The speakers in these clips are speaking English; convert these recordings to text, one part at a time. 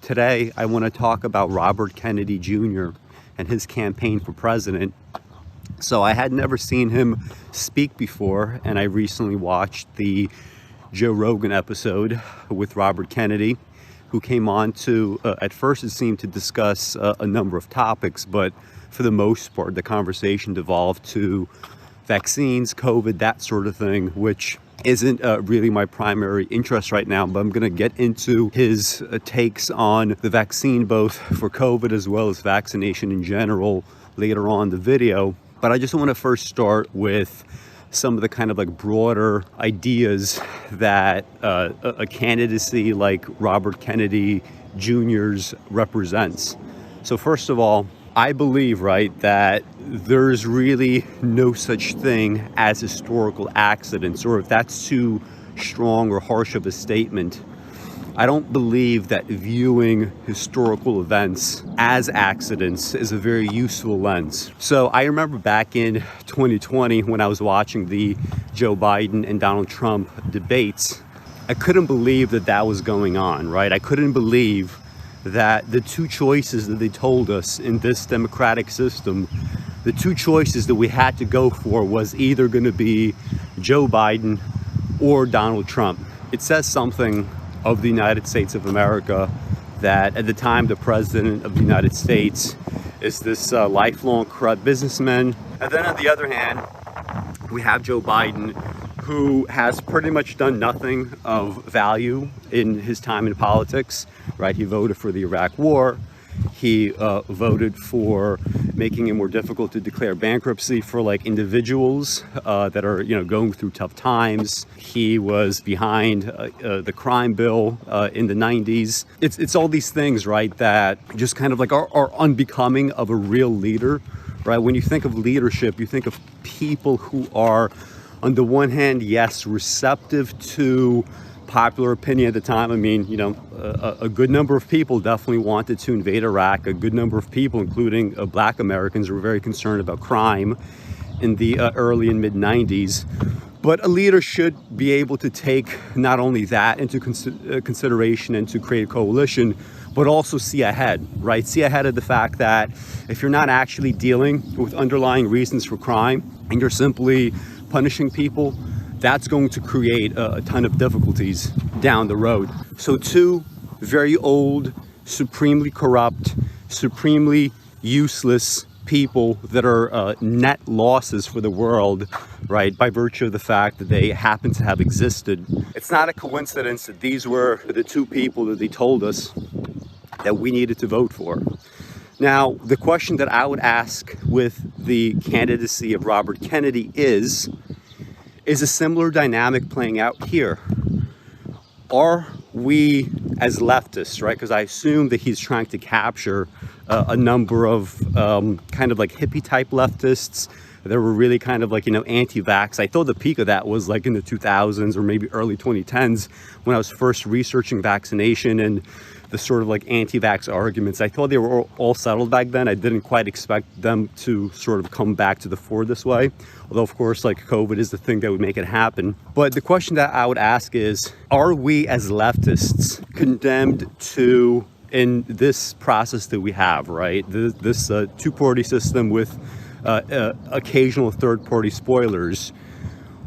Today, I want to talk about Robert Kennedy Jr. and his campaign for president. So I had never seen him speak before, and I recently watched the Joe Rogan episode with Robert Kennedy, who came on to, at first it seemed to discuss a number of topics, but for the most part, the conversation devolved to vaccines, COVID, that sort of thing, which isn't really my primary interest right now, but I'm going to get into his takes on the vaccine, both for COVID as well as vaccination in general, later on in the video. But I just want to first start with some of the kind of like broader ideas that a candidacy like Robert Kennedy Jr.'s represents. So first of all, I believe, right, that there's really no such thing as historical accidents, or if that's too strong or harsh of a statement, I don't believe that viewing historical events as accidents is a very useful lens. So I remember back in 2020 when I was watching the Joe Biden and Donald Trump debates, I couldn't believe that that was going on, right? I couldn't believe that the two choices that they told us in this democratic system, the two choices that we had to go for was either going to be Joe Biden or Donald Trump. It says something of the United States of America that at the time the president of the United States is this lifelong corrupt businessman. And then on the other hand, we have Joe Biden, who has pretty much done nothing of value in his time in politics, right? He voted for the Iraq War. He voted for making it more difficult to declare bankruptcy for like individuals that are, going through tough times. He was behind the crime bill in the 90s. It's all these things, right, that just kind of like are unbecoming of a real leader, right? When you think of leadership, you think of people who are, on the one hand, yes, receptive to popular opinion at the time. I mean, a good number of people definitely wanted to invade Iraq. A good number of people, including Black Americans, were very concerned about crime in the early and mid 90s. But a leader should be able to take not only that into consideration and to create a coalition, but also see ahead, right? See ahead of the fact that if you're not actually dealing with underlying reasons for crime and you're simply punishing people, that's going to create a ton of difficulties down the road. So two very old, supremely corrupt, supremely useless people that are net losses for the world, right, by virtue of the fact that they happen to have existed. It's not a coincidence that these were the two people that they told us that we needed to vote for. Now, the question that I would ask with the candidacy of Robert Kennedy is a similar dynamic playing out here? Are we as leftists, right? Because I assume that he's trying to capture a number of kind of like hippie type leftists that were really kind of like, anti-vax. I thought the peak of that was like in the 2000s or maybe early 2010s when I was first researching vaccination and the sort of like anti-vax arguments. I thought they were all settled back then. I didn't quite expect them to sort of come back to the fore this way. Although, of course, like COVID is the thing that would make it happen. But the question that I would ask is, are we as leftists condemned to, in this process that we have, right? This two-party system with occasional third-party spoilers,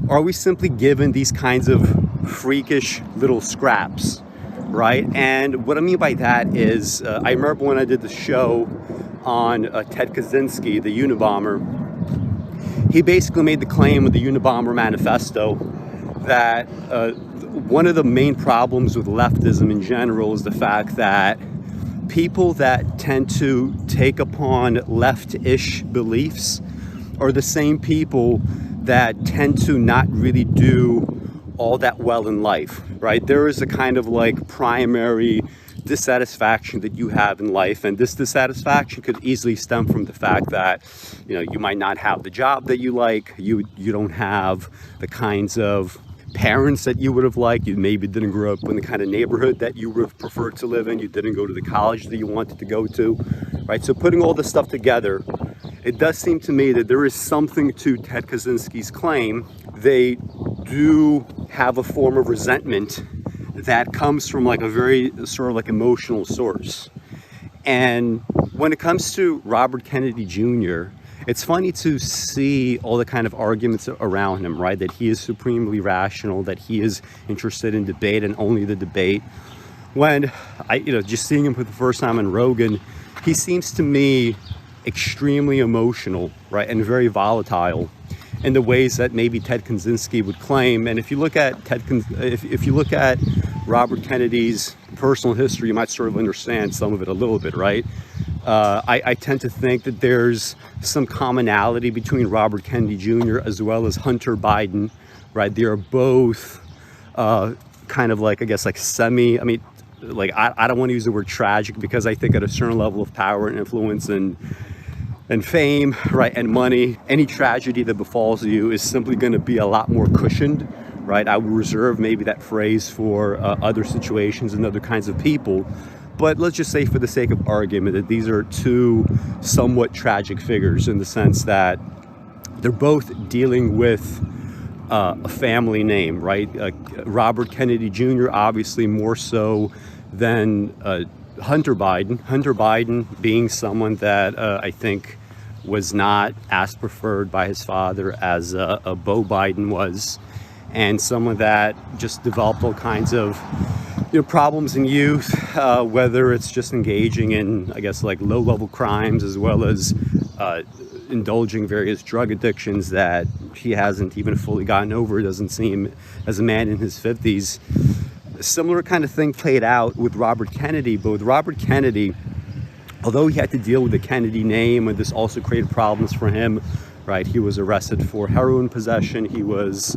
are we simply given these kinds of freakish little scraps? Right? And what I mean by that is, I remember when I did the show on Ted Kaczynski, the Unabomber, he basically made the claim of the Unabomber manifesto that one of the main problems with leftism in general is the fact that people that tend to take upon left-ish beliefs are the same people that tend to not really do all that well in life, right? There is a kind of like primary dissatisfaction that you have in life, and this dissatisfaction could easily stem from the fact that you might not have the job that you like, you don't have the kinds of parents that you would have liked, you maybe didn't grow up in the kind of neighborhood that you would have preferred to live in, you didn't go to the college that you wanted to go to, right? So putting all this stuff together, it does seem to me that there is something to Ted Kaczynski's claim. They do have a form of resentment that comes from like a very sort of like emotional source. And when it comes to Robert Kennedy Jr., it's funny to see all the kind of arguments around him, right? That he is supremely rational, that he is interested in debate and only the debate. When just seeing him for the first time on Rogan, he seems to me extremely emotional, right? And very volatile in the ways that maybe Ted Kaczynski would claim. And if you look at if you look at Robert Kennedy's personal history, you might sort of understand some of it a little bit, right? I tend to think that there's some commonality between Robert Kennedy Jr. as well as Hunter Biden, right? They are both kind of like, I guess, like I don't want to use the word tragic, because I think at a certain level of power and influence and fame, right, and money, any tragedy that befalls you is simply going to be a lot more cushioned, right? I would reserve maybe that phrase for other situations and other kinds of people. But let's just say, for the sake of argument, that these are two somewhat tragic figures in the sense that they're both dealing with a family name, right? Robert Kennedy Jr. obviously more so than Hunter Biden. Hunter Biden being someone that I think was not as preferred by his father as Beau Biden was, and someone that just developed all kinds of problems in youth, whether it's just engaging in, I guess, like low-level crimes, as well as indulging various drug addictions that he hasn't even fully gotten over. It doesn't seem, as a man in his 50s. A similar kind of thing played out with Robert Kennedy, but with Robert Kennedy, although he had to deal with the Kennedy name, and this also created problems for him, right? He was arrested for heroin possession. He was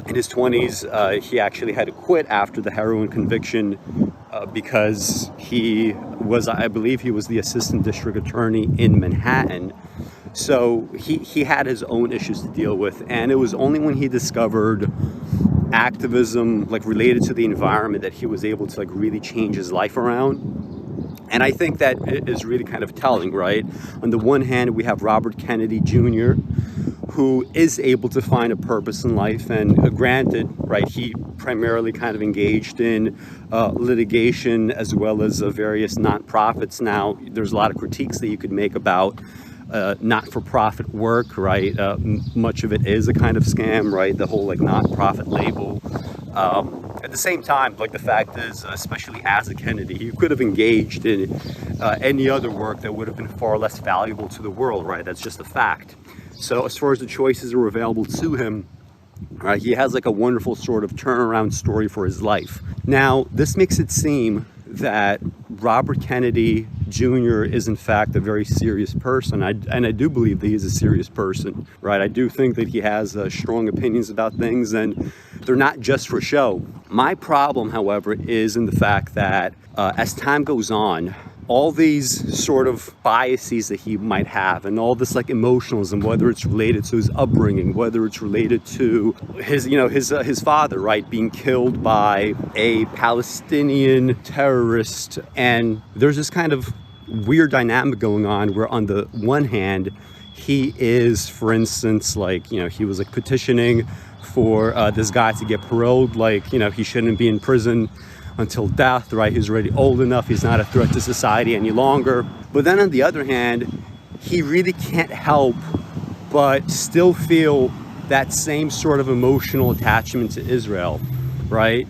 in his 20s. He actually had to quit after the heroin conviction because he was, I believe he was the assistant district attorney in Manhattan. So he had his own issues to deal with. And it was only when he discovered activism, like related to the environment, that he was able to like really change his life around. And I think that is really kind of telling, right? On the one hand, we have Robert Kennedy Jr., who is able to find a purpose in life. And granted, right, he primarily kind of engaged in litigation as well as various nonprofits. Now, there's a lot of critiques that you could make about not-for-profit work, right? Much of it is a kind of scam, right? The whole like nonprofit label. At the same time, like, the fact is, especially as a Kennedy, you could have engaged in any other work that would have been far less valuable to the world, right? That's just a fact. So as far as the choices that were available to him, right, he has like a wonderful sort of turnaround story for his life. Now, this makes it seem that Robert Kennedy Jr. is in fact a very serious person. And I do believe that he's a serious person, right? I do think that he has strong opinions about things, and they're not just for show. My problem, however, is in the fact that as time goes on, all these sort of biases that he might have, and all this like emotionalism, whether it's related to his upbringing, whether it's related to his father, right, being killed by a Palestinian terrorist. And there's this kind of weird dynamic going on where, on the one hand, he is, for instance, like, he was like petitioning for this guy to get paroled, like, he shouldn't be in prison until death, right? He's already old enough. He's not a threat to society any longer. But then on the other hand, he really can't help but still feel that same sort of emotional attachment to Israel, right?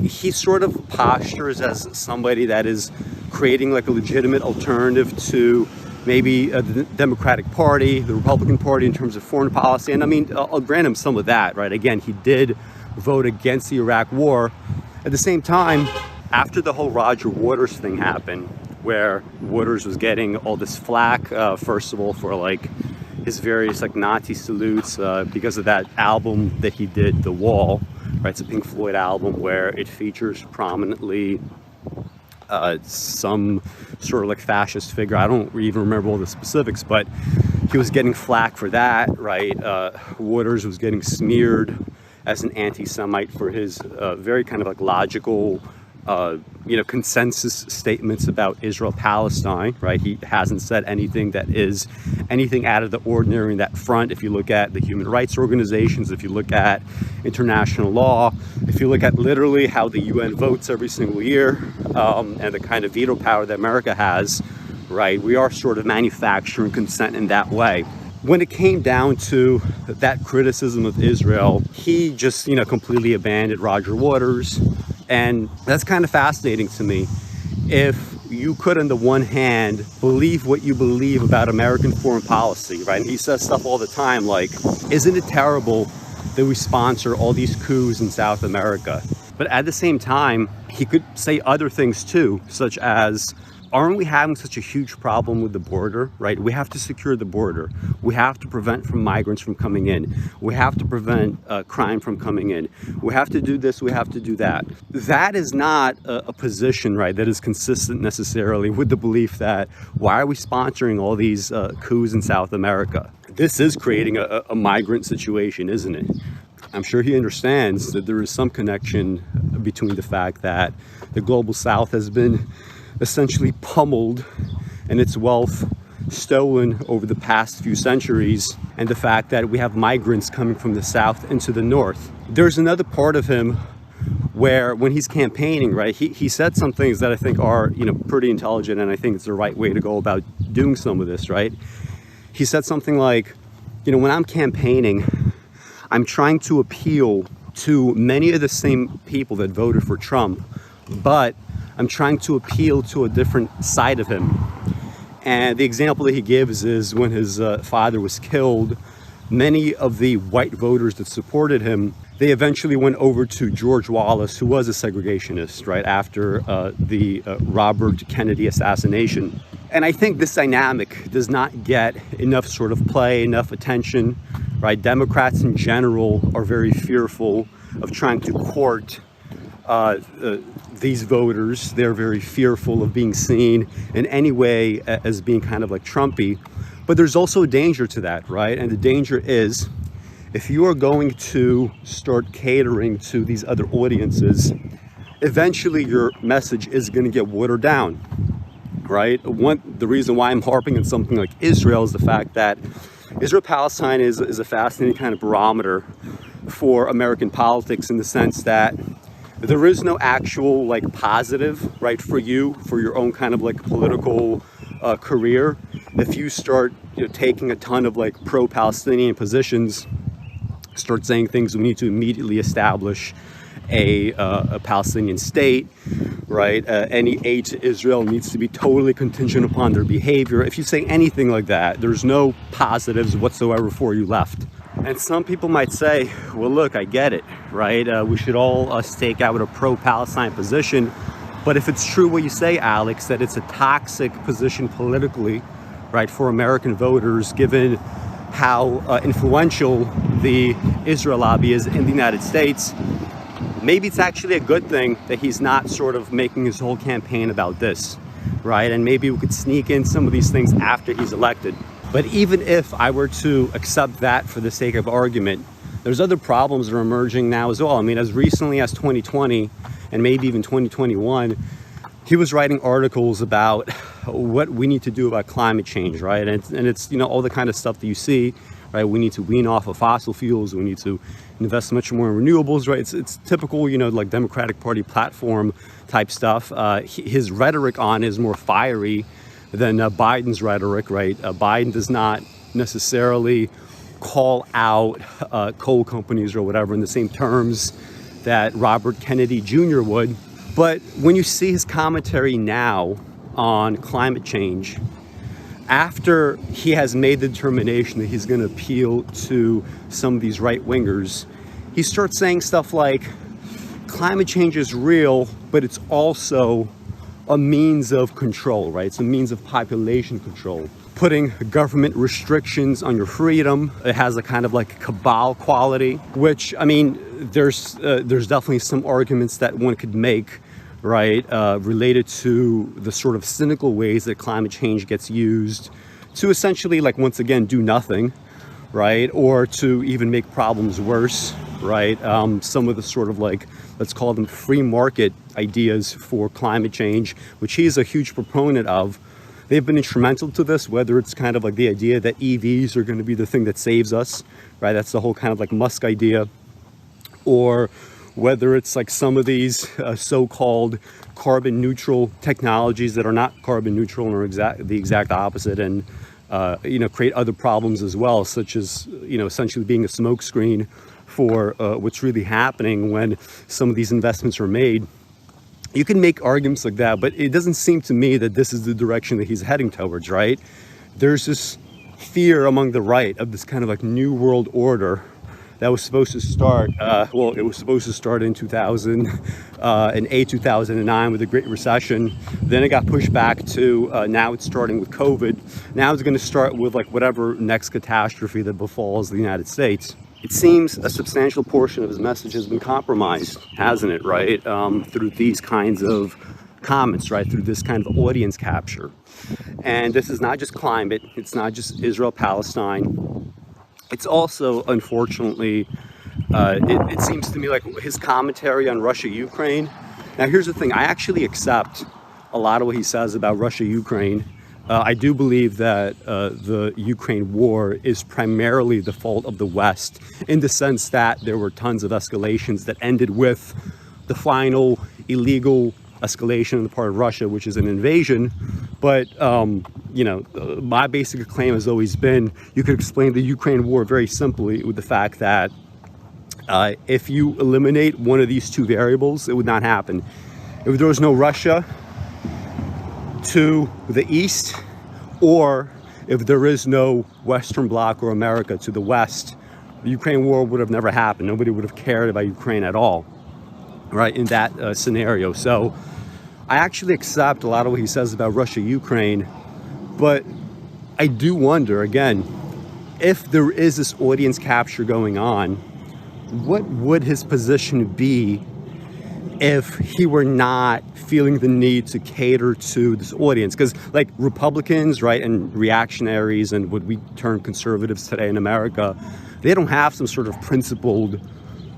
He sort of postures as somebody that is creating like a legitimate alternative to maybe the Democratic Party, the Republican Party in terms of foreign policy. And I mean, I'll grant him some of that, right? Again, he did vote against the Iraq War. At the same time, after the whole Roger Waters thing happened, where Waters was getting all this flack, first of all, for like his various like Nazi salutes because of that album that he did, The Wall, right? It's a Pink Floyd album where it features prominently some sort of like fascist figure. I don't even remember all the specifics, but he was getting flack for that, right? Waters was getting smeared as an anti-Semite for his very kind of like logical consensus statements about Israel-Palestine, right? He hasn't said anything that is anything out of the ordinary in that front. If you look at the human rights organizations, if you look at international law, if you look at literally how the UN votes every single year, and the kind of veto power that America has, right? We are sort of manufacturing consent in that way. When it came down to that criticism of Israel, he just, completely abandoned Roger Waters. And that's kind of fascinating to me. If you could, on the one hand, believe what you believe about American foreign policy, right? And he says stuff all the time like, isn't it terrible that we sponsor all these coups in South America? But at the same time, he could say other things too, such as, aren't we having such a huge problem with the border, right? We have to secure the border. We have to prevent migrants from coming in. We have to prevent crime from coming in. We have to do this, we have to do that. That is not a position, right, that is consistent necessarily with the belief that, why are we sponsoring all these coups in South America? This is creating a migrant situation, isn't it? I'm sure he understands that there is some connection between the fact that the global South has been essentially pummeled and its wealth stolen over the past few centuries, and the fact that we have migrants coming from the South into the North. There's another part of him where, when he's campaigning, right, he said some things that I think are, pretty intelligent, and I think it's the right way to go about doing some of this, right? He said something like, when I'm campaigning, I'm trying to appeal to many of the same people that voted for Trump, but I'm trying to appeal to a different side of him. And the example that he gives is when his father was killed, many of the white voters that supported him, they eventually went over to George Wallace, who was a segregationist, right, after the Robert Kennedy assassination. And I think this dynamic does not get enough sort of play, enough attention, right? Democrats in general are very fearful of trying to court these voters. They're very fearful of being seen in any way as being kind of like Trumpy. But there's also a danger to that, right? And the danger is, if you are going to start catering to these other audiences, eventually your message is going to get watered down, right? The reason why I'm harping on something like Israel is the fact that Israel-Palestine is a fascinating kind of barometer for American politics, in the sense that there is no actual positive, right, for you, for your own kind of political career. If you start taking a ton of pro-Palestinian positions, start saying things, we need to immediately establish a Palestinian state, right? Any aid to Israel needs to be totally contingent upon their behavior. If you say anything like that, there's no positives whatsoever for you left. And some people might say, well, look, I get it, right? We should all stake out a pro-Palestine position. But if it's true what you say, Alex, that it's a toxic position politically, right, for American voters, given how influential the Israel lobby is in the United States, maybe it's actually a good thing that he's not sort of making his whole campaign about this, right? And maybe we could sneak in some of these things after he's elected. But even if I were to accept that for the sake of argument, there's other problems that are emerging now as well. I mean, as recently as 2020 and maybe even 2021, he was writing articles about what we need to do about climate change, right? And it's all the kind of stuff that you see, right? We need to wean off of fossil fuels. We need to invest much more in renewables, right? It's typical, Democratic Party platform type stuff. His rhetoric on is more fiery than Biden's rhetoric, right? Biden does not necessarily call out coal companies or whatever in the same terms that Robert Kennedy Jr. would. But when you see his commentary now on climate change, after he has made the determination that he's going to appeal to some of these right-wingers, he starts saying stuff like, climate change is real, but it's also a means of control, right? It's a means of population control. Putting government restrictions on your freedom. It has a kind of cabal quality, which, I mean, there's definitely some arguments that one could make, right, related to the sort of cynical ways that climate change gets used to essentially, once again, do nothing, right? Or to even make problems worse, right? Some of the sort of let's call them free market ideas for climate change, which he is a huge proponent of. They've been instrumental to this, whether it's kind of like the idea that EVs are going to be the thing that saves us, right? That's the whole kind of like Musk idea. Or whether it's like some of these so-called carbon neutral technologies that are not carbon neutral and are the exact opposite, and create other problems as well, such as essentially being a smokescreen for what's really happening when some of these investments are made. You can make arguments like that, but it doesn't seem to me that this is the direction that he's heading towards, right? There's this fear among the right of this kind of like new world order that was supposed to start, it was supposed to start in 2008, 2009 with the Great Recession. Then it got pushed back to now it's starting with COVID. Now it's going to start with like whatever next catastrophe that befalls the United States. It seems a substantial portion of his message has been compromised, hasn't it, right? Through these kinds of comments, right? Through this kind of audience capture. And this is not just climate. It's not just Israel, Palestine. It's also, unfortunately, it seems to me like his commentary on Russia, Ukraine. Now, here's the thing. I actually accept a lot of what he says about Russia, Ukraine. I do believe that the Ukraine war is primarily the fault of the West, in the sense that there were tons of escalations that ended with the final illegal escalation on the part of Russia, which is an invasion. But, my basic claim has always been, you could explain the Ukraine war very simply with the fact that if you eliminate one of these two variables, it would not happen. If there was no Russia to the east, or if there is no Western Bloc or America to the west, the Ukraine war would have never happened. Nobody would have cared about Ukraine at all, right, in that scenario. So I actually accept a lot of what he says about Russia, Ukraine, but I do wonder, again, if there is this audience capture going on, what would his position be if he were not feeling the need to cater to this audience? Because like Republicans, right, and reactionaries and what we term conservatives today in America, they don't have some sort of principled,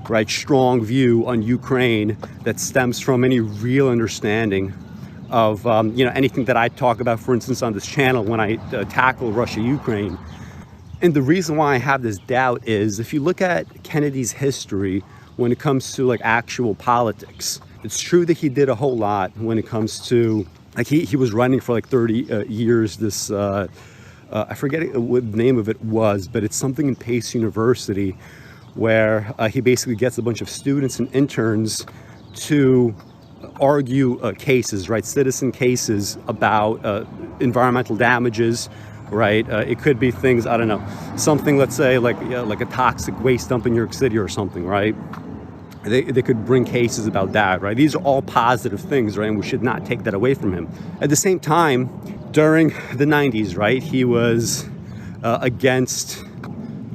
right, strong view on Ukraine that stems from any real understanding of anything that I talk about, for instance, on this channel when I tackle Russia, Ukraine. And the reason why I have this doubt is if you look at Kennedy's history when it comes to like actual politics, it's true that he did a whole lot when it comes to like he was running for like 30 years. This I forget what the name of it was, but it's something in Pace University where he basically gets a bunch of students and interns to argue cases, right, citizen cases about environmental damages, right? It could be things, I don't know, something, let's say like a toxic waste dump in New York City or something, right? They could bring cases about that, right? These are all positive things, right? And we should not take that away from him. At the same time, during the 90s, right, he was against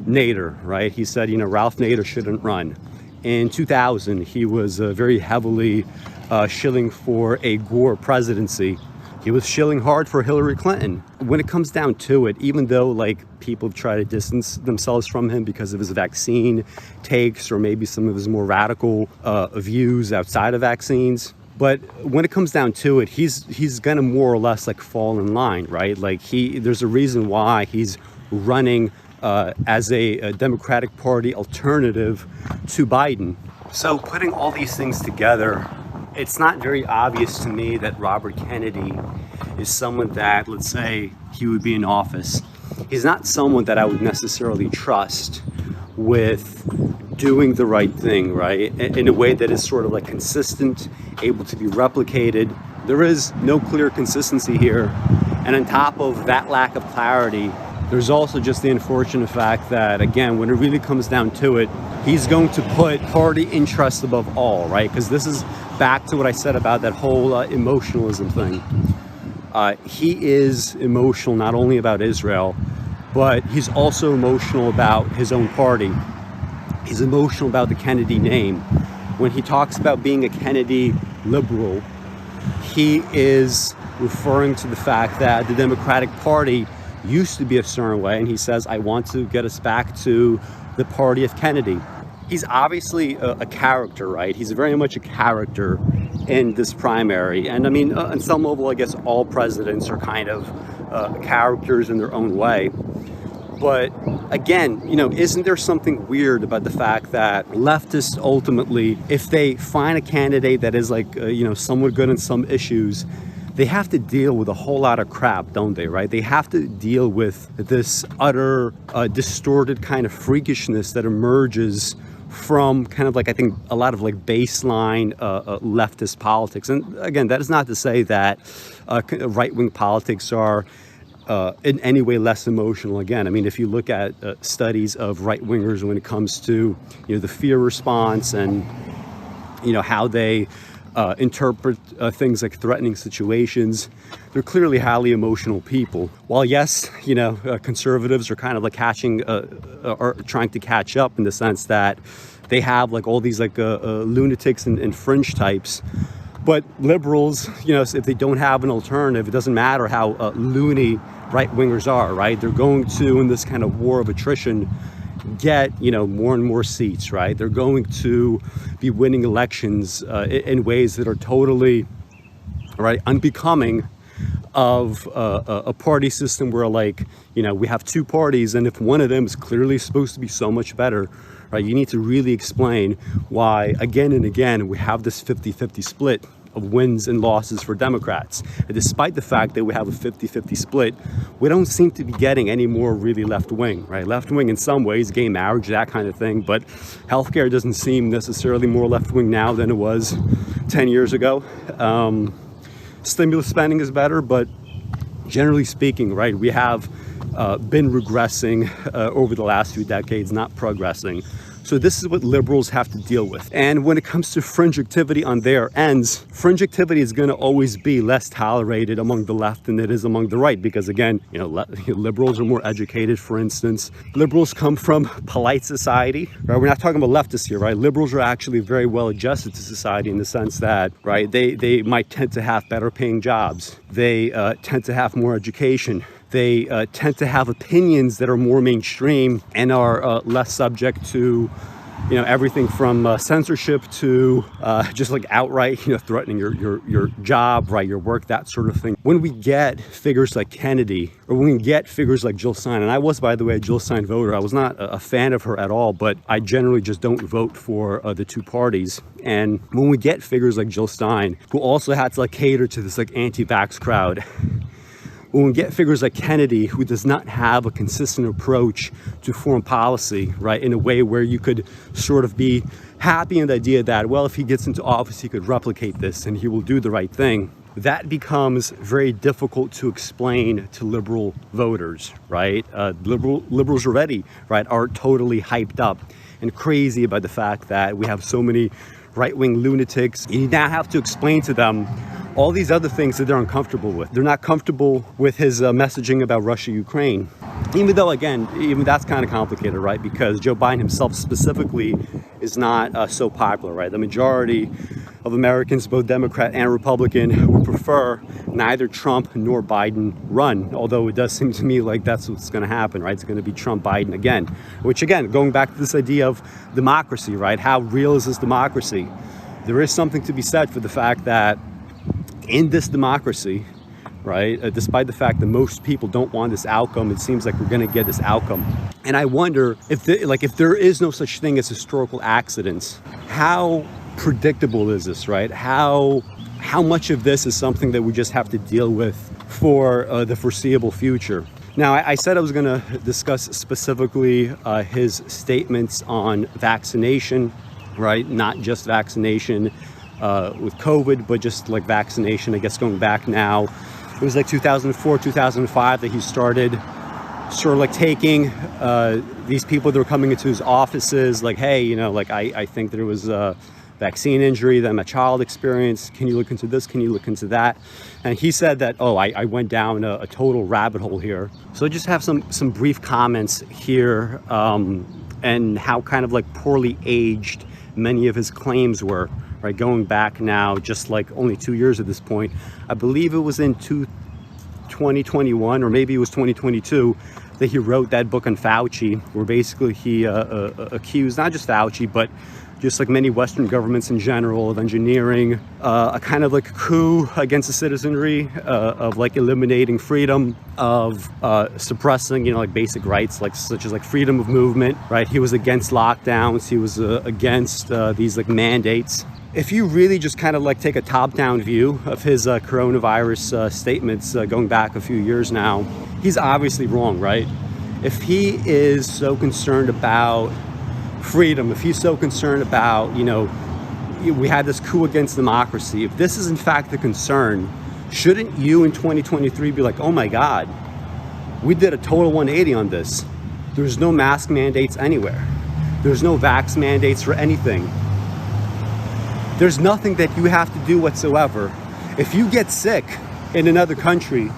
Nader, right? He said, Ralph Nader shouldn't run. In 2000, he was very heavily shilling for a Gore presidency. He was shilling hard for Hillary Clinton. When it comes down to it, even though like people try to distance themselves from him because of his vaccine takes or maybe some of his more radical views outside of vaccines, but when it comes down to it, he's gonna more or less like fall in line, right? Like there's a reason why he's running as a Democratic Party alternative to Biden. So putting all these things together, it's not very obvious to me that Robert Kennedy is someone that, let's say, he would be in office. He's not someone that I would necessarily trust with doing the right thing, right? In a way that is sort of like consistent, able to be replicated. There is no clear consistency here. And on top of that lack of clarity, there's also just the unfortunate fact that, again, when it really comes down to it, he's going to put party interest above all, right? Because this is back to what I said about that whole emotionalism thing. He is emotional not only about Israel, but he's also emotional about his own party. He's emotional about the Kennedy name. When he talks about being a Kennedy liberal, he is referring to the fact that the Democratic Party used to be a certain way, and he says, I want to get us back to the party of Kennedy. He's obviously a character, right? He's very much a character, in this primary. And I mean, on some level, I guess all presidents are kind of characters in their own way. But again, isn't there something weird about the fact that leftists ultimately, if they find a candidate that is like, somewhat good on some issues, they have to deal with a whole lot of crap, don't they, right? They have to deal with this utter distorted kind of freakishness that emerges from kind of like, I think, a lot of like baseline leftist politics. And again, that is not to say that right-wing politics are in any way less emotional. Again, I mean, if you look at studies of right-wingers when it comes to, the fear response and, how they interpret things like threatening situations, they're clearly highly emotional people. While yes, conservatives are kind of like are trying to catch up in the sense that they have like all these like lunatics and fringe types. But liberals, if they don't have an alternative, it doesn't matter how loony right-wingers are, right? They're going to, in this kind of war of attrition, get, more and more seats, right? They're going to be winning elections in ways that are totally, right, unbecoming of a party system where, like, we have two parties, and if one of them is clearly supposed to be so much better, right, you need to really explain why again and again we have this 50-50 split of wins and losses for Democrats. And despite the fact that we have a 50-50 split, we don't seem to be getting any more really left-wing, right? Left-wing in some ways, gay marriage, that kind of thing, but healthcare doesn't seem necessarily more left-wing now than it was 10 years ago. Stimulus spending is better, but generally speaking, right, we have been regressing over the last few decades, not progressing. So this is what liberals have to deal with. And when it comes to fringe activity on their ends, fringe activity is going to always be less tolerated among the left than it is among the right. Because again, liberals are more educated, for instance. Liberals come from polite society, right? We're not talking about leftists here, right? Liberals are actually very well adjusted to society in the sense that, right, they might tend to have better paying jobs. They tend to have more education. They tend to have opinions that are more mainstream and are less subject to, everything from censorship to just like outright, threatening your job, right, your work, that sort of thing. When we get figures like Kennedy, or when we get figures like Jill Stein, and I was, by the way, a Jill Stein voter. I was not a fan of her at all, but I generally just don't vote for the two parties. And when we get figures like Jill Stein, who also had to like cater to this like anti-vax crowd, when we get figures like Kennedy, who does not have a consistent approach to foreign policy, right, in a way where you could sort of be happy in the idea that, well, if he gets into office, he could replicate this and he will do the right thing, that becomes very difficult to explain to liberal voters, right? Liberals already, right, are totally hyped up and crazy about the fact that we have so many right-wing lunatics. You now have to explain to them all these other things that they're uncomfortable with. They're not comfortable with his messaging about Russia, Ukraine. Even though, again, even that's kind of complicated, right? Because Joe Biden himself specifically is not so popular, right? The majority of Americans, both Democrat and Republican, would prefer neither Trump nor Biden run. Although it does seem to me like that's what's going to happen, right? It's going to be Trump, Biden again. Which, again, going back to this idea of democracy, right? How real is this democracy? There is something to be said for the fact that in this democracy, right, despite the fact that most people don't want this outcome, it seems like we're going to get this outcome. And I wonder if there is no such thing as historical accidents, how predictable is this, right? How much of this is something that we just have to deal with for the foreseeable future? Now, I said I was going to discuss specifically his statements on vaccination, right? Not just vaccination with COVID, but just like vaccination, I guess going back now, it was like 2004, 2005 that he started sort of like taking these people that were coming into his offices, like, hey, like I think there was a vaccine injury that my child experienced. Can you look into this? Can you look into that? And he said that, oh, I went down a total rabbit hole here. So I just have some brief comments here and how kind of like poorly aged many of his claims were. Right, going back now, just like only 2 years at this point. I believe it was in 2021, or maybe it was 2022, that he wrote that book on Fauci, where basically he accused not just Fauci, but just like many Western governments in general, of engineering a kind of like coup against the citizenry, of like eliminating freedom, of suppressing, you know, like basic rights, like such as like freedom of movement, right? He was against lockdowns. He was against these like mandates. If you really just kind of like take a top-down view of his coronavirus statements going back a few years now, he's obviously wrong, right? If he is so concerned about freedom, if he's so concerned about, you know, we had this coup against democracy, if this is in fact the concern, shouldn't you in 2023 be like, oh my God, we did a total 180 on this. There's no mask mandates anywhere. There's no vax mandates for anything. There's nothing that you have to do whatsoever. If you get sick in another country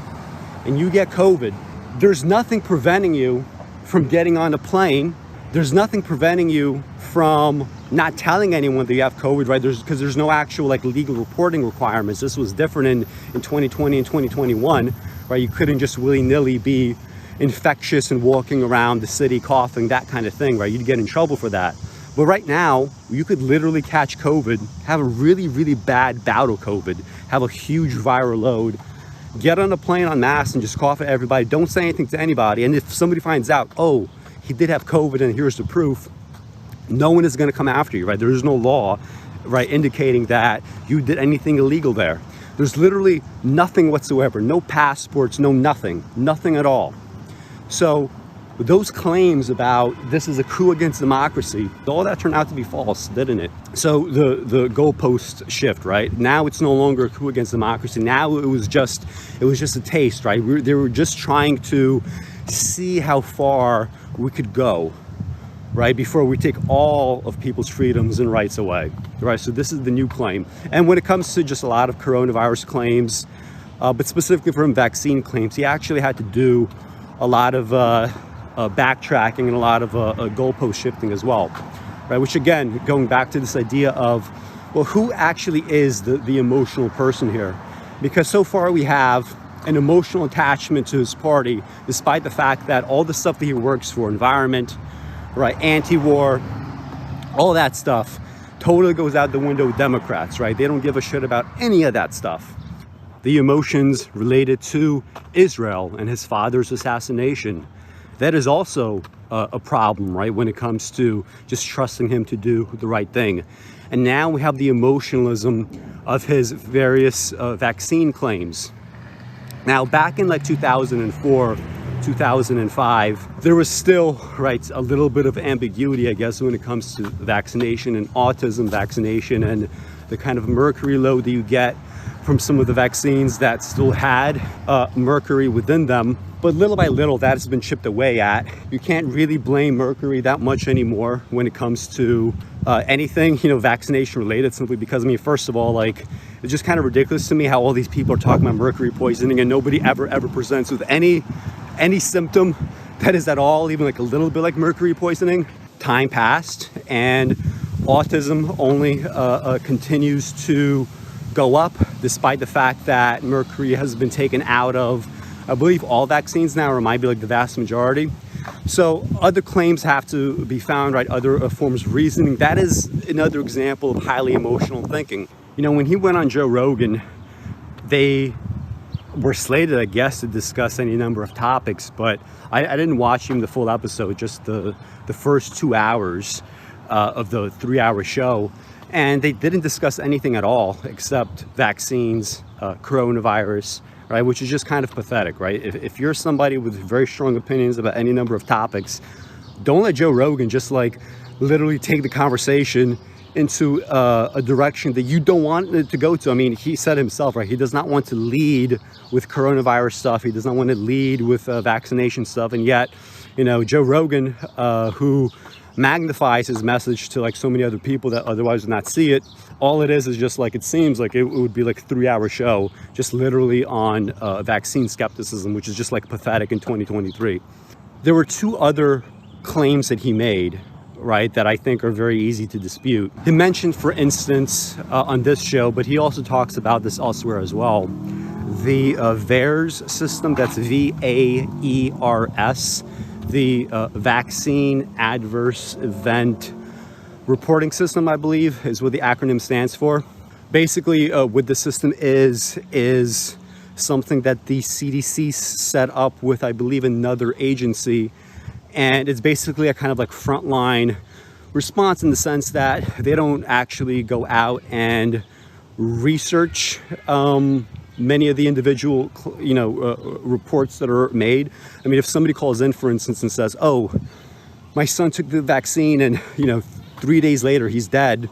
and you get COVID, there's nothing preventing you from getting on a plane. There's nothing preventing you from not telling anyone that you have COVID, right? Because there's no actual like legal reporting requirements. This was different in 2020 and 2021, right? You couldn't just willy-nilly be infectious and walking around the city coughing, that kind of thing, right? You'd get in trouble for that. But right now, you could literally catch COVID, have a really, really bad bout of COVID, have a huge viral load, get on a plane on mask and just cough at everybody. Don't say anything to anybody. And if somebody finds out, oh, he did have COVID and here's the proof, no one is going to come after you, right? There is no law, right, indicating that you did anything illegal there. There's literally nothing whatsoever, no passports, no nothing at all. So those claims about this is a coup against democracy, all that turned out to be false, didn't it? So the goalpost shift, right? Now it's no longer a coup against democracy. Now it was just a taste, right? They were just trying to see how far we could go, right, before we take all of people's freedoms and rights away, right? So this is the new claim. And when it comes to just a lot of coronavirus claims, but specifically for him, vaccine claims, he actually had to do a lot of backtracking and a lot of goalpost shifting as well, right? Which again, going back to this idea of, well, who actually is the emotional person here? Because so far we have an emotional attachment to his party, despite the fact that all the stuff that he works for, environment, right, anti-war, all that stuff totally goes out the window with Democrats, right? They don't give a shit about any of that stuff. The emotions related to Israel and his father's assassination, that is also a problem, right, when it comes to just trusting him to do the right thing. And now we have the emotionalism of his various vaccine claims. Now, back in like 2004, 2005, there was still, right, a little bit of ambiguity, I guess, when it comes to vaccination and autism vaccination and the kind of mercury load that you get from some of the vaccines that still had mercury within them. But little by little, that has been chipped away at. You can't really blame mercury that much anymore when it comes to anything, you know, vaccination related, simply because, I mean, first of all, like, it's just kind of ridiculous to me how all these people are talking about mercury poisoning and nobody ever presents with any symptom that is at all even like a little bit like mercury poisoning. Time passed and autism only continues to go up, despite the fact that mercury has been taken out of, I believe, all vaccines now, or it might be like the vast majority. So other claims have to be found, right? Other forms of reasoning. That is another example of highly emotional thinking. You know, when he went on Joe Rogan, they were slated, I guess, to discuss any number of topics, but I didn't watch him the full episode, just the first 2 hours of the 3-hour show. And they didn't discuss anything at all except vaccines, coronavirus, right? Which is just kind of pathetic, right? If you're somebody with very strong opinions about any number of topics, don't let Joe Rogan just like literally take the conversation into a direction that you don't want it to go to. I mean, he said himself, right? He does not want to lead with coronavirus stuff. He does not want to lead with vaccination stuff. And yet, you know, Joe Rogan, who magnifies his message to like so many other people that otherwise would not see it, all it is just like, it seems like it would be like a 3-hour show just literally on vaccine skepticism, which is just like pathetic in 2023. There were 2 other claims that he made, right, that I think are very easy to dispute. He mentioned, for instance, on this show, but he also talks about this elsewhere as well, the VAERS system. That's VAERS, the Vaccine Adverse Event reporting system, I believe, is what the acronym stands for. Basically, what the system is something that the CDC set up with, I believe, another agency. And it's basically a kind of like frontline response in the sense that they don't actually go out and research many of the individual, reports that are made. I mean, if somebody calls in, for instance, and says, "Oh, my son took the vaccine and, 3 days later he's dead,"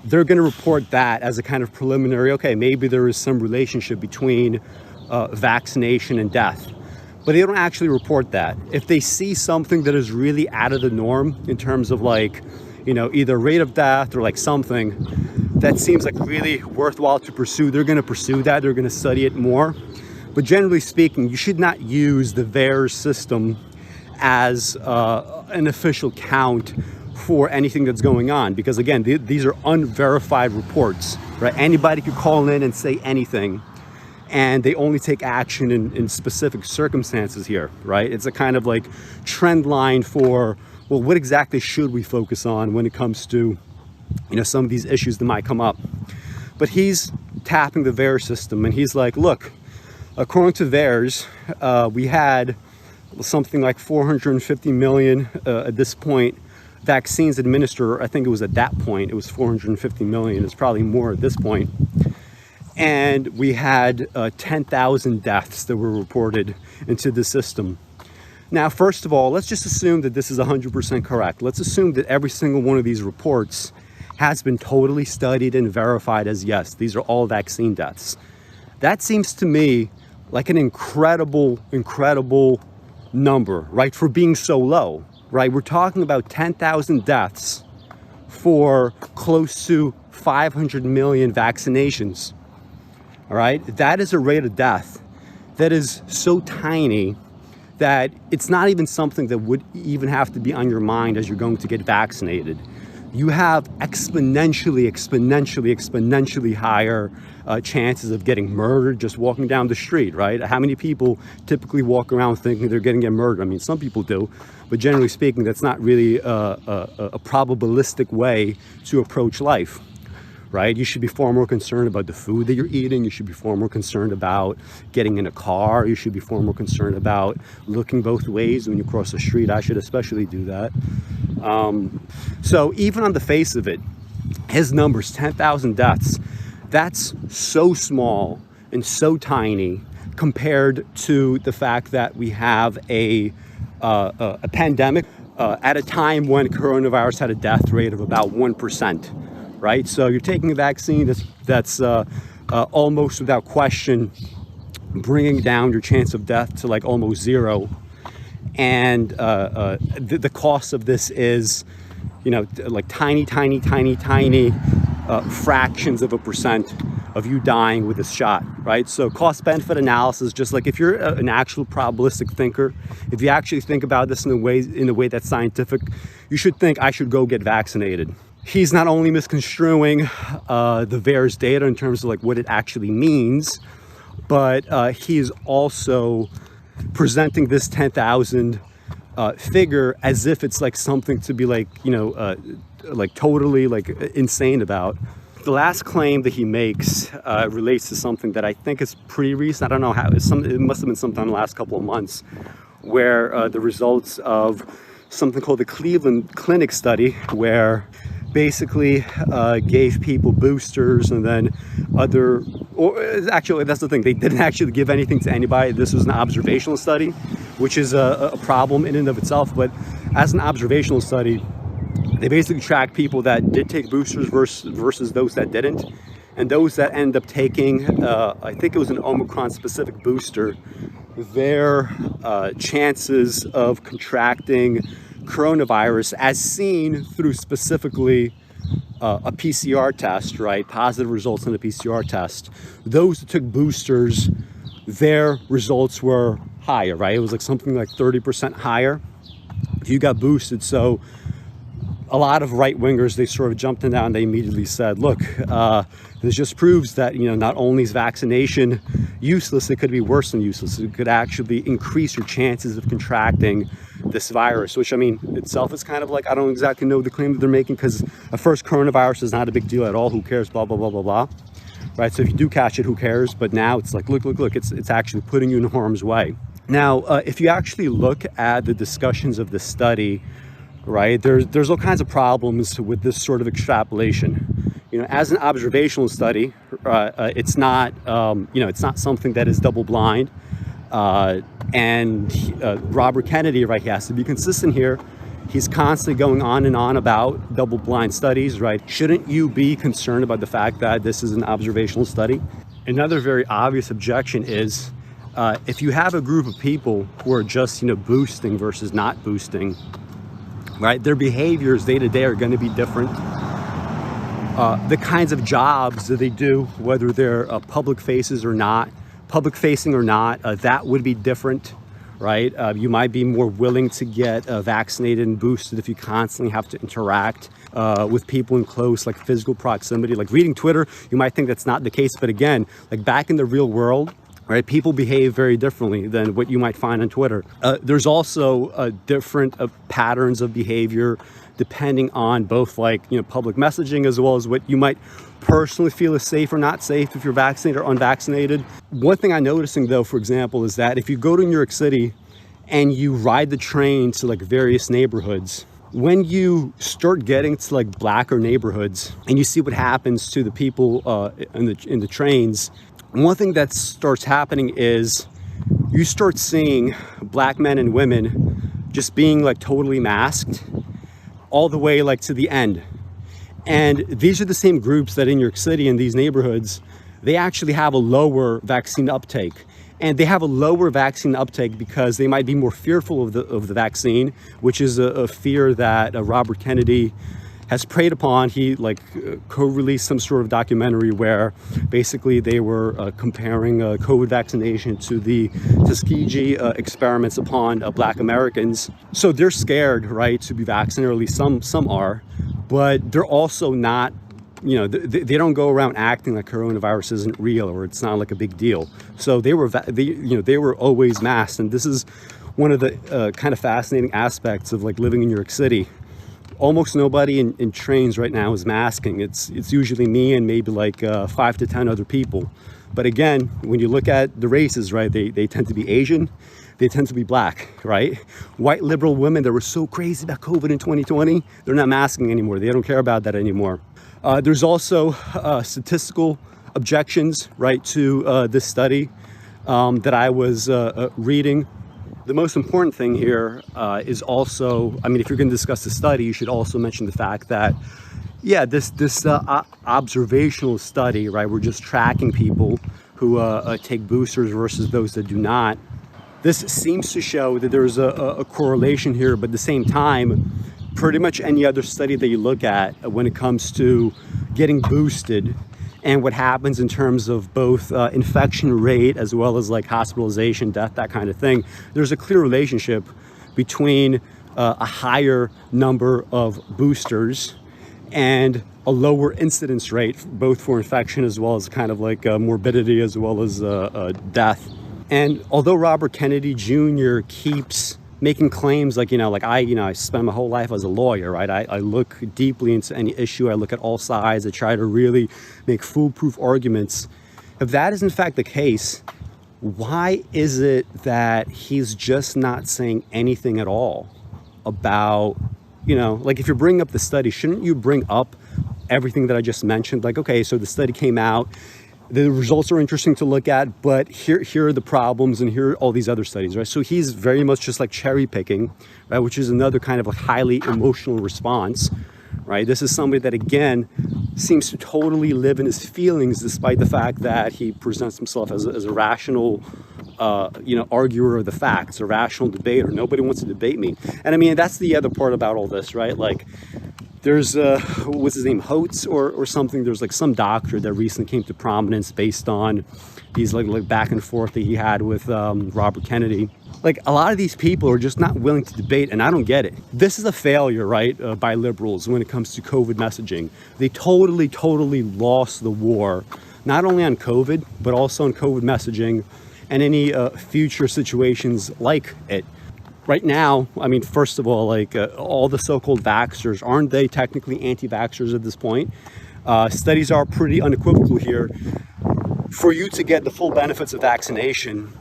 they're going to report that as a kind of preliminary, okay, maybe there is some relationship between vaccination and death. But they don't actually report that. If they see something that is really out of the norm in terms of either rate of death or like something that seems like really worthwhile to pursue, they're going to pursue that. They're going to study it more. But generally speaking, you should not use the VAERS system as an official count for anything that's going on, because again, these are unverified reports, right? Anybody could call in and say anything, and they only take action in specific circumstances here, right? It's a kind of like trend line for, well, what exactly should we focus on when it comes to, some of these issues that might come up. But he's tapping the VAERS system, and he's like, look, according to VAERS, we had something like 450 million at this point vaccines administered. I think it was at that point, it was 450 million. It's probably more at this point. And we had 10,000 deaths that were reported into the system. Now, first of all, let's just assume that this is 100% correct. Let's assume that every single one of these reports has been totally studied and verified as, yes, these are all vaccine deaths. That seems to me like an incredible number, right, for being so low, right? We're talking about 10,000 deaths for close to 500 million vaccinations. All right, that is a rate of death that is so tiny that it's not even something that would even have to be on your mind as you're going to get vaccinated. You have exponentially higher chances of getting murdered just walking down the street, right? How many people typically walk around thinking they're going to get murdered? I mean, some people do, but generally speaking, that's not really a probabilistic way to approach life. Right? You should be far more concerned about the food that you're eating. You should be far more concerned about getting in a car. You should be far more concerned about looking both ways when you cross the street. I should especially do that. So even on the face of it, his numbers, 10,000 deaths, that's so small and so tiny compared to the fact that we have a pandemic at a time when coronavirus had a death rate of about 1%. Right, so you're taking a vaccine that's almost without question bringing down your chance of death to like almost zero, and the cost of this is, like tiny fractions of a percent of you dying with this shot, right? So cost-benefit analysis, just like if you're an actual probabilistic thinker, if you actually think about this in a way that's scientific, you should think I should go get vaccinated. He's not only misconstruing the VAERS data in terms of like what it actually means, but he is also presenting this 10,000 figure as if it's like something to be like, like totally like insane about. The last claim that he makes relates to something that I think is pretty recent. I don't know how, it must have been sometime in the last couple of months, where the results of something called the Cleveland Clinic study, where basically gave people boosters and then actually that's the thing, they didn't actually give anything to anybody. This was an observational study, which is a problem in and of itself, but as an observational study, they basically tracked people that did take boosters versus those that didn't, and those that end up taking I think it was an Omicron specific booster, their chances of contracting coronavirus, as seen through specifically a PCR test, right? Positive results on a PCR test. Those that took boosters, their results were higher, right? It was like something like 30% higher if you got boosted. So a lot of right-wingers, they sort of jumped in down. They immediately said, look, this just proves that, not only is vaccination useless, it could be worse than useless. It could actually increase your chances of contracting this virus, which I mean itself is kind of like, I don't exactly know the claim that they're making, because at first coronavirus is not a big deal at all, who cares, blah blah blah blah blah, right? So if you do catch it, who cares? But now it's like, look, it's actually putting you in harm's way. Now if you actually look at the discussions of the study, right, there's all kinds of problems with this sort of extrapolation. You know, as an observational study, it's not it's not something that is double blind. Robert Kennedy, right, he has to be consistent here. He's constantly going on and on about double blind studies, right? Shouldn't you be concerned about the fact that this is an observational study? Another very obvious objection is if you have a group of people who are just, boosting versus not boosting, right? Their behaviors day to day are going to be different. The kinds of jobs that they do, whether they're public facing or not, that would be different, right? You might be more willing to get vaccinated and boosted if you constantly have to interact with people in close, like, physical proximity. Like reading Twitter, you might think that's not the case, but again, like back in the real world, right, people behave very differently than what you might find on Twitter. There's also different patterns of behavior depending on both, like, public messaging as well as what you might personally feel is safe or not safe if you're vaccinated or unvaccinated. One thing I'm noticing, though, for example, is that if you go to New York City and you ride the train to, like, various neighborhoods, when you start getting to, like, blacker neighborhoods and you see what happens to the people in the trains, one thing that starts happening is you start seeing black men and women just being, like, totally masked all the way, like, to the end. And these are the same groups that in New York City, in these neighborhoods, they actually have a lower vaccine uptake. And they have a lower vaccine uptake because they might be more fearful of the vaccine, which is a fear that Robert Kennedy has preyed upon. He, co-released some sort of documentary where basically they were comparing COVID vaccination to the Tuskegee experiments upon Black Americans. So they're scared, right, to be vaccinated, or at least some are, but they're also not, they don't go around acting like coronavirus isn't real or it's not like a big deal. So they were always masked, and this is one of the kind of fascinating aspects of, like, living in New York City. Almost nobody in trains right now is masking. It's usually me and maybe like 5 to 10 other people. But again, when you look at the races, right, they tend to be Asian, they tend to be black, right? White liberal women that were so crazy about COVID in 2020, they're not masking anymore. They don't care about that anymore. There's also statistical objections, right, to this study that I was reading. The most important thing here is also, I mean, if you're going to discuss the study, you should also mention the fact that, yeah, this observational study, right, we're just tracking people who take boosters versus those that do not. This seems to show that there's a correlation here, but at the same time, pretty much any other study that you look at when it comes to getting boosted and what happens in terms of both infection rate as well as, like, hospitalization, death, that kind of thing, there's a clear relationship between a higher number of boosters and a lower incidence rate, both for infection as well as kind of like morbidity as well as death. And although Robert Kennedy Jr. keeps making claims like, I spend my whole life as a lawyer, right? I look deeply into any issue. I look at all sides. I try to really make foolproof arguments. If that is in fact the case, why is it that he's just not saying anything at all about, like, if you're bringing up the study, shouldn't you bring up everything that I just mentioned? Like, okay, so the study came out, the results are interesting to look at, but here are the problems, and here are all these other studies, right? So he's very much just like cherry picking, right? Which is another kind of a highly emotional response, right? This is somebody that, again, seems to totally live in his feelings, despite the fact that he presents himself as a rational, arguer of the facts, a rational debater. Nobody wants to debate me. And I mean, that's the other part about all this, right? Like, there's what's his name, Holtz or something. There's like some doctor that recently came to prominence based on these like back and forth that he had with Robert Kennedy. Like, a lot of these people are just not willing to debate, and I don't get it. This is a failure, right, by liberals when it comes to COVID messaging. They totally lost the war, not only on COVID, but also on COVID messaging and any future situations like it. right now, I mean, first of all, like all the so-called vaxxers, aren't they technically anti-vaxxers at this point? Studies are pretty unequivocal here. For you to get the full benefits of vaccination,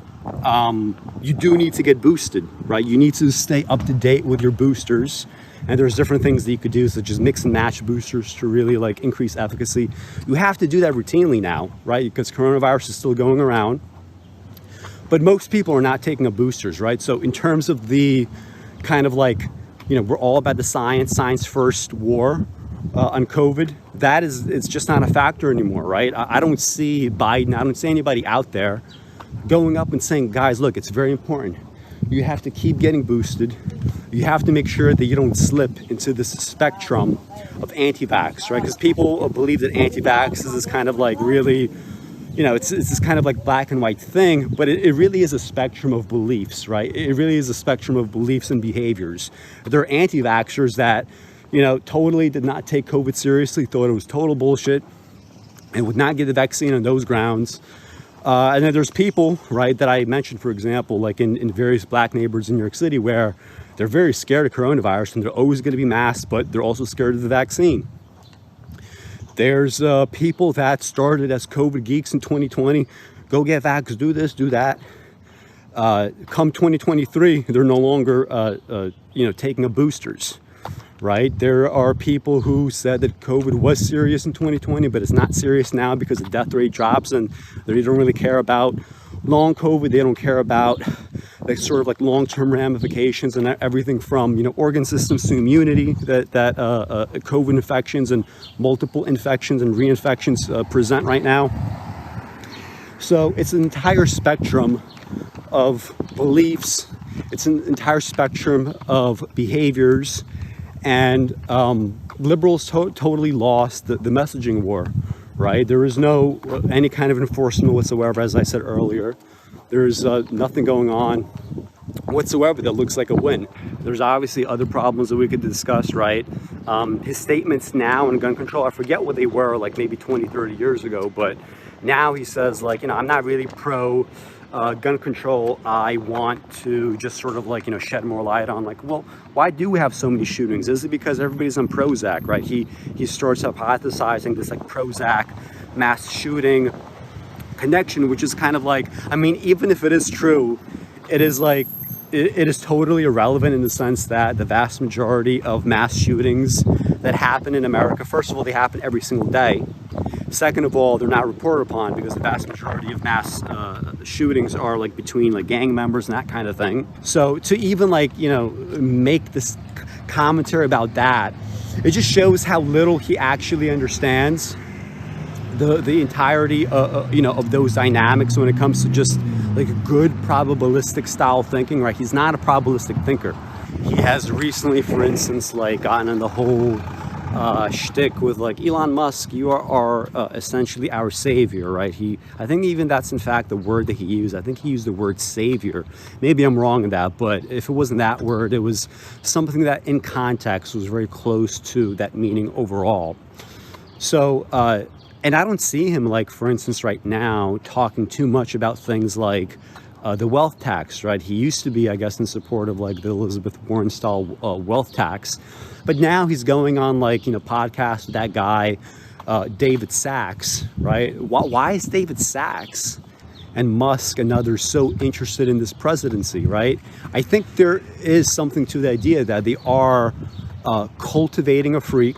you do need to get boosted, right? You need to stay up to date with your boosters. And there's different things that you could do, such as mix and match boosters to really like increase efficacy. You have to do that routinely now, right? Because coronavirus is still going around. But most people are not taking up boosters, right? So in terms of the kind of like, you know, we're all about the science first war on COVID. It's just not a factor anymore, right? I don't see Biden, I don't see anybody out there going up and saying, guys, look, it's very important. You have to keep getting boosted. You have to make sure that you don't slip into this spectrum of anti-vax, right? Because people believe that anti-vax is this kind of like really, you know, it's this kind of like black and white thing, but it really is a spectrum of beliefs, right? It really is a spectrum of beliefs and behaviors. There are anti-vaxxers that, you know, totally did not take COVID seriously, thought it was total bullshit, and would not get the vaccine on those grounds. And then there's people, right, that I mentioned, for example, like in various black neighborhoods in New York City where they're very scared of coronavirus and they're always going to be masked, but they're also scared of the vaccine. There's people that started as COVID geeks in 2020, go get vaxxed, do this, do that. Come 2023, they're no longer, you know, taking up boosters, right? There are people who said that COVID was serious in 2020, but it's not serious now because the death rate drops, and they don't really care about long COVID. They don't care about like sort of like long-term ramifications and everything from, you know, organ systems to immunity that COVID infections and multiple infections and reinfections present right now. So it's an entire spectrum of beliefs. It's an entire spectrum of behaviors, and liberals totally lost the messaging war, right? There is no any kind of enforcement whatsoever, as I said earlier. There's nothing going on whatsoever that looks like a win. There's obviously other problems that we could discuss, right? His statements now on gun control, I forget what they were, like maybe 20, 30 years ago, but now he says, like, you know, I'm not really pro gun control. I want to just sort of like, you know, shed more light on, like, well, why do we have so many shootings? Is it because everybody's on Prozac, right? He starts hypothesizing this like Prozac mass shooting connection, which is kind of like, I mean, even if it is true, it is like, it is totally irrelevant in the sense that the vast majority of mass shootings that happen in America, first of all, they happen every single day. Second of all, they're not reported upon because the vast majority of mass shootings are like between like gang members and that kind of thing. So to even like, you know, make this commentary about that, it just shows how little he actually understands the entirety you know, of those dynamics when it comes to just like a good probabilistic style thinking, right? He's not a probabilistic thinker. He has recently, for instance, like gotten in the whole shtick with like Elon Musk, you are essentially our savior, right? I think even that's in fact the word that he used. I think he used the word savior. Maybe I'm wrong in that, but if it wasn't that word, it was something that in context was very close to that meaning overall. So, and I don't see him, like, for instance, right now, talking too much about things like the wealth tax, right? He used to be, I guess, in support of like the Elizabeth Warren style wealth tax. But now he's going on like, you know, podcasts with that guy, David Sachs, right? Why is David Sachs and Musk and others so interested in this presidency, right? I think there is something to the idea that they are cultivating a freak,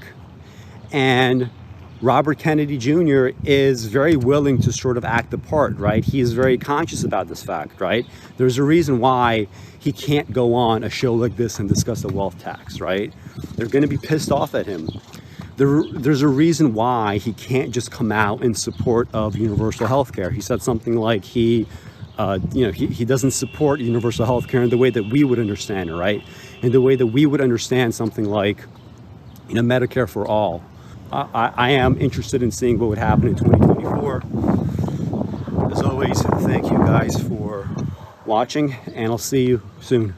and Robert Kennedy Jr. is very willing to sort of act the part, right? He is very conscious about this fact, right? There's a reason why he can't go on a show like this and discuss the wealth tax, right? They're going to be pissed off at him. There's a reason why he can't just come out in support of universal health care. He said something like he doesn't support universal health care in the way that we would understand it, right? In the way that we would understand something like, you know, Medicare for all. I am interested in seeing what would happen in 2024. As always, thank you guys for watching, and I'll see you soon.